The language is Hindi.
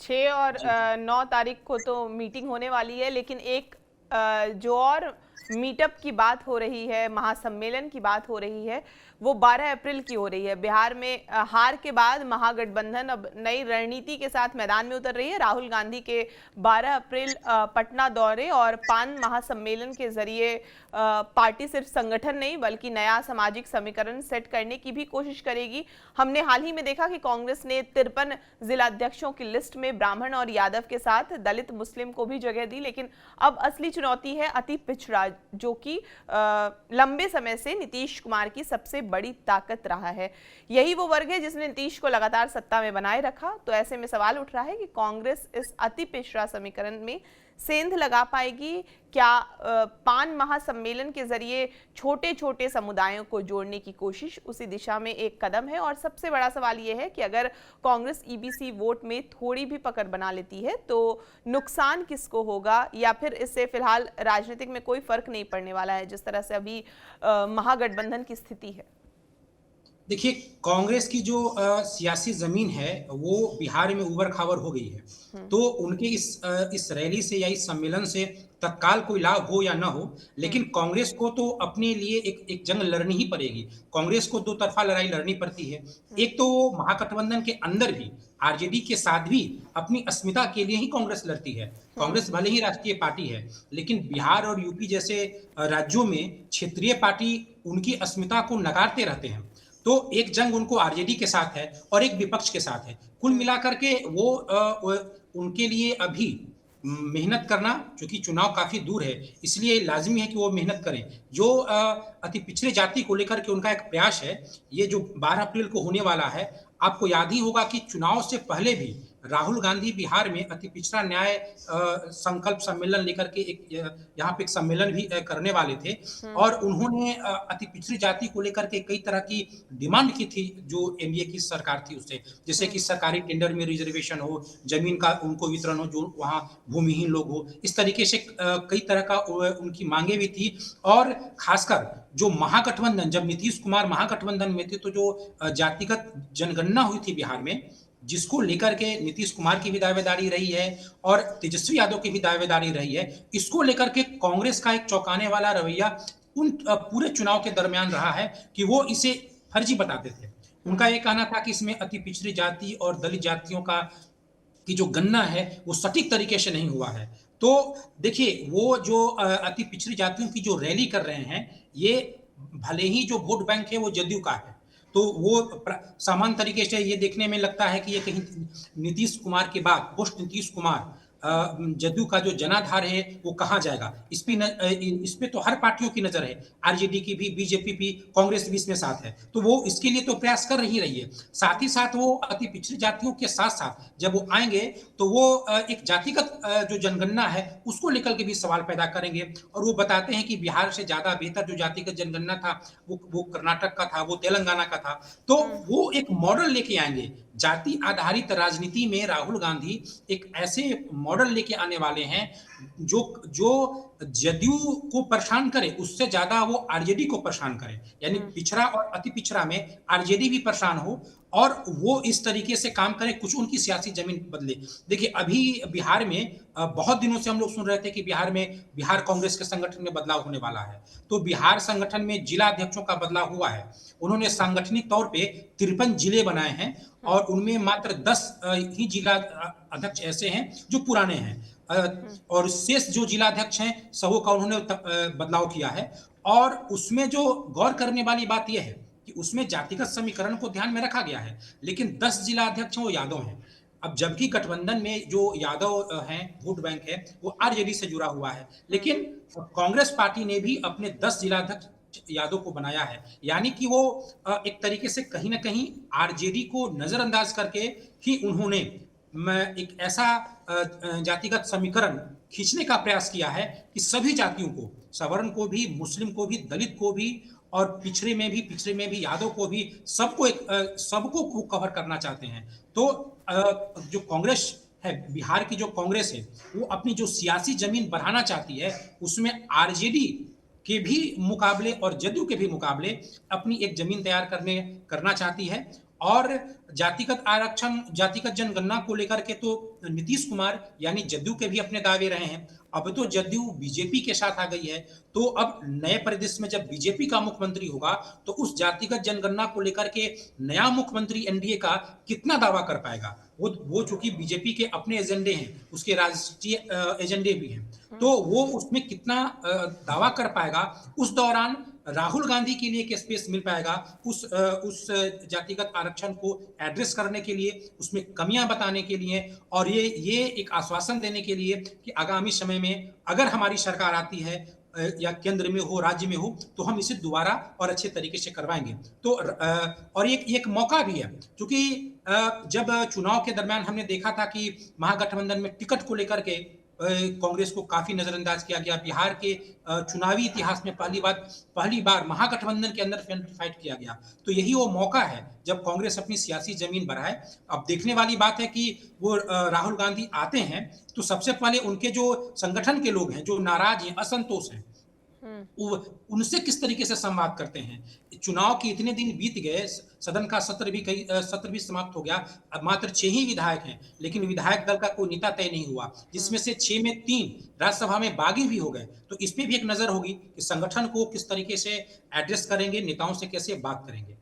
6 और जी। 9 तारीख को तो मीटिंग होने वाली है, लेकिन एक जो और मीटअप की बात हो रही है, महासम्मेलन की बात हो रही है, वो 12 अप्रैल की हो रही है। बिहार में हार के बाद महागठबंधन अब नई रणनीति के साथ मैदान में उतर रही है। राहुल गांधी के 12 अप्रैल पटना दौरे और पान महासम्मेलन के जरिए पार्टी सिर्फ संगठन नहीं बल्कि नया सामाजिक समीकरण सेट करने की भी कोशिश करेगी। हमने हाल ही में देखा कि कांग्रेस ने 53 जिलाध्यक्षों की लिस्ट में ब्राह्मण और यादव के साथ दलित मुस्लिम को भी जगह दी, लेकिन अब असली चुनौती है अति पिछड़ा, जो कि लंबे समय से नीतीश कुमार की सबसे बड़ी ताकत रहा है। यही वो वर्ग है जिसने नीतीश को लगातार सत्ता में बनाए रखा। तो ऐसे में सवाल उठ रहा है कि कांग्रेस इस अति पिछड़ा समीकरण में सेंध लगा पाएगी क्या? पान महासम्मेलन के जरिए छोटे छोटे समुदायों को जोड़ने की कोशिश उसी दिशा में एक कदम है। और सबसे बड़ा सवाल यह है कि अगर कांग्रेस ईबीसी वोट में थोड़ी भी पकड़ बना लेती है तो नुकसान किसको होगा, या फिर इससे फिलहाल राजनीतिक में कोई फर्क नहीं पड़ने वाला है जिस तरह से अभी महागठबंधन की स्थिति है? देखिए, कांग्रेस की जो सियासी ज़मीन है, वो बिहार में ऊबड़-खाबड़ हो गई है। तो उनके इस रैली से या इस सम्मेलन से तत्काल कोई लाभ हो या ना हो, लेकिन कांग्रेस को तो अपने लिए एक एक जंग लड़नी ही पड़ेगी। कांग्रेस को दो तरफ़ा लड़ाई लड़नी पड़ती है। एक तो वो महागठबंधन के अंदर भी, आरजेडी के साथ भी अपनी अस्मिता के लिए ही कांग्रेस लड़ती है। कांग्रेस भले ही राष्ट्रीय पार्टी है, लेकिन बिहार और यूपी जैसे राज्यों में क्षेत्रीय पार्टी उनकी अस्मिता को नकारते रहते हैं। तो एक जंग उनको आरजेडी के साथ है और एक विपक्ष के साथ है। कुल मिलाकर के वो उनके लिए अभी मेहनत करना, चूँकि चुनाव काफ़ी दूर है, इसलिए लाज़मी है कि वो मेहनत करें। जो अति पिछड़े जाति को लेकर के उनका एक प्रयास है, ये जो 12 अप्रैल को होने वाला है, आपको याद ही होगा कि चुनाव से पहले भी राहुल गांधी बिहार में अति पिछड़ा न्याय संकल्प सम्मेलन लेकर के एक यहाँ पे एक सम्मेलन भी करने वाले थे और उन्होंने अति पिछड़ी जाति को लेकर के कई तरह की डिमांड की थी जो एनडीए की सरकार थी उससे, जैसे कि सरकारी टेंडर में रिजर्वेशन हो, जमीन का उनको वितरण हो जो वहाँ भूमिहीन लोग हो, इस तरीके से कई तरह का उनकी मांगे भी थी। और खासकर जो महागठबंधन, जब नीतीश कुमार महागठबंधन में थे तो जो जातिगत जनगणना हुई थी बिहार में, जिसको लेकर के नीतीश कुमार की भी दावेदारी रही है और तेजस्वी यादव की भी दावेदारी रही है, इसको लेकर के कांग्रेस का एक चौंकाने वाला रवैया उन पूरे चुनाव के दरमियान रहा है कि वो इसे फर्जी बताते थे। उनका ये कहना था कि इसमें अति पिछड़ी जाति और दलित जातियों का की जो गणना है वो सटीक तरीके से नहीं हुआ है। तो देखिए, वो जो अति पिछड़ी जातियों की जो रैली कर रहे हैं, ये भले ही जो वोट बैंक है वो जदयू का है। तो वो सामान्य तरीके से ये देखने में लगता है कि ये कहीं नीतीश कुमार के बाद पोस्ट नीतीश कुमार जदयू का जो जनाधार है वो कहाँ जाएगा, इस पे तो हर पार्टियों की नजर है, आरजेडी की भी, बीजेपी भी, कांग्रेस भी इसमें साथ है, तो वो इसके लिए तो प्रयास कर ही रही है। साथ ही साथ वो अति पिछड़ी जातियों के साथ साथ जब वो आएंगे तो वो एक जातिगत जो जनगणना है उसको लेकर के भी सवाल पैदा करेंगे और वो बताते हैं कि बिहार से ज्यादा बेहतर जो जातिगत जनगणना था वो कर्नाटक का था, वो तेलंगाना का था। तो वो एक मॉडल लेके आएंगे। जाति आधारित राजनीति में राहुल गांधी एक ऐसे मॉडल लेके आने वाले हैं जो जो जदयू को परेशान करे, उससे ज्यादा वो आरजेडी को परेशान करे, यानी पिछड़ा और अति पिछड़ा में आरजेडी भी परेशान हो और वो इस तरीके से काम करे, कुछ उनकी सियासी जमीन बदले। देखिए, अभी बिहार में बहुत दिनों से हम लोग सुन रहे थे कि बिहार कांग्रेस के संगठन में बदलाव होने वाला है। तो बिहार संगठन में जिला अध्यक्षों का बदलाव हुआ है। उन्होंने सांगठनिक तौर पे 53 जिले बनाए हैं और उनमें मात्र 10 ही जिला अध्यक्ष ऐसे हैं जो पुराने हैं और शेष जो जिला अध्यक्ष हैं सबों का उन्होंने बदलाव किया है। और उसमें जो गौर करने वाली बात यह है कि उसमें जातिगत समीकरण को ध्यान में रखा गया है, लेकिन 10 जिला अध्यक्ष वो यादव हैं। अब जबकि गठबंधन में जो यादव हैं, वोट बैंक है, वो आरजेडी से जुड़ा हुआ है, लेकिन कांग्रेस पार्टी ने भी अपने 10 जिला अध्यक्ष यादव को बनाया है, यानी कि वो एक तरीके से कहीं ना कहीं आरजेडी को नजरअंदाज करके ही उन्होंने एक ऐसा जातिगत समीकरण खींचने का प्रयास किया है कि सभी जातियों को, सवर्ण को भी, मुस्लिम को भी, दलित को भी और पिछड़े में भी यादव को भी, सबको वो कवर करना चाहते हैं। तो जो कांग्रेस है, बिहार की जो कांग्रेस है, वो अपनी जो सियासी जमीन बढ़ाना चाहती है, उसमें आरजेडी के भी मुकाबले और जदयू के भी मुकाबले अपनी एक जमीन तैयार करना चाहती है और जातिगत आरक्षण, जातिगत जनगणना को लेकर के तो नीतीश कुमार यानी जदयू के भी अपने दावे रहे हैं। अब तो जदयू बीजेपी के साथ आ गई है, तो अब नए परिदृश्य में जब बीजेपी का मुख्यमंत्री होगा, तो उस जातिगत जनगणना को लेकर के नया मुख्यमंत्री एनडीए का कितना दावा कर पाएगा? वो चूंकि बीजेपी के अपने एजेंडे हैं, उसके राष्ट्रीय एजेंडे भी हैं, तो वो उसमें कितना दावा कर पाएगा? उस दौरान राहुल गांधी के लिए एक स्पेस मिल पाएगा उस जातिगत आरक्षण को एड्रेस करने के लिए, उसमें कमियां बताने के लिए, और ये एक आश्वासन देने के लिए कि आगामी समय में अगर हमारी सरकार आती है या केंद्र में हो, राज्य में हो, तो हम इसे दोबारा और अच्छे तरीके से करवाएंगे। तो और एक मौका भी है, क्योंकि जब चुनाव के दरमियान हमने देखा था कि महागठबंधन में टिकट को लेकर के कांग्रेस को काफी नजरअंदाज किया गया। बिहार के चुनावी इतिहास में पहली बार महागठबंधन के अंदर फ्रंट फाइट किया गया। तो यही वो मौका है जब कांग्रेस अपनी सियासी जमीन बढ़ाए। अब देखने वाली बात है कि वो राहुल गांधी आते हैं तो सबसे पहले उनके जो संगठन के लोग हैं, जो नाराज हैं, असंतोष हैं, उनसे किस तरीके से संवाद करते हैं। चुनाव के इतने दिन बीत गए, सदन का सत्र भी समाप्त हो गया, अब मात्र 6 ही विधायक हैं, लेकिन विधायक दल का कोई नेता तय नहीं हुआ, जिसमें से 6 में 3 राज्यसभा में बागी भी हो गए। तो इस पे भी एक नजर होगी कि संगठन को किस तरीके से एड्रेस करेंगे, नेताओं से कैसे बात करेंगे।